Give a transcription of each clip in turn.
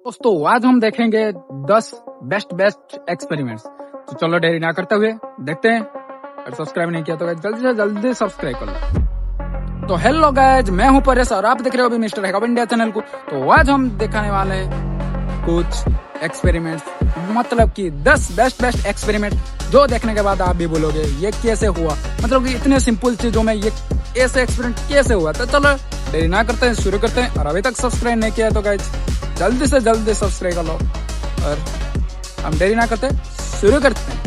दोस्तों आज हम देखेंगे 10 बेस्ट एक्सपेरिमेंट्स। तो चलो देरी ना करते हुए देखते हैं। और सब्सक्राइब नहीं किया तो जल्दी से जल्दी सब्सक्राइब कर लो। तो हेलो गाइज, मैं हूं परेश और आप देख रहे हो अभी मिस्टर हैकअप इंडिया चैनल को। तो आज हम दिखाने वाले हैं कुछ एक्सपेरिमेंट्स, मतलब कि 10 बेस्ट एक्सपेरिमेंट जो देखने के बाद आप भी बोलोगे ये कैसे हुआ, मतलब कि इतने सिंपल चीजों में ये ऐसे एक्सपेरिमेंट कैसे हुआ। तो चलो देरी ना करते हैं, शुरू करते हैं। और अभी तक सब्सक्राइब नहीं किया तो गाइज जल्दी से जल्दी सब्सक्राइब कर लो और हम देरी ना करते शुरू करते हैं।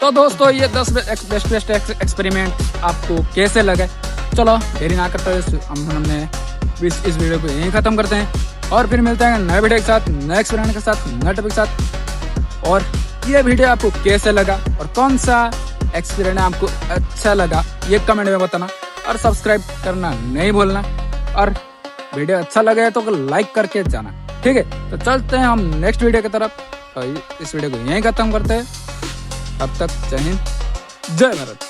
तो दोस्तों ये 10 बेस्ट एक्सपेरिमेंट आपको कैसे लगे, चलो देरी ना करते हुए हमने इस वीडियो को यहीं खत्म करते हैं और फिर मिलते हैं नए वीडियो के साथ, नए एक्सपेरिमेंट के साथ, नए टॉपिक के साथ। और ये वीडियो आपको कैसे लगा और कौन सा एक्सपेरिमेंट आपको अच्छा लगा ये कमेंट में बताना और सब्सक्राइब करना नहीं भूलना। और वीडियो अच्छा लगे तो लाइक करके जाना, ठीक है। तो चलते हैं हम नेक्स्ट वीडियो की तरफ। तो इस वीडियो को यहीं खत्म करते हैं। अब तक जय हिंद, जय भारत।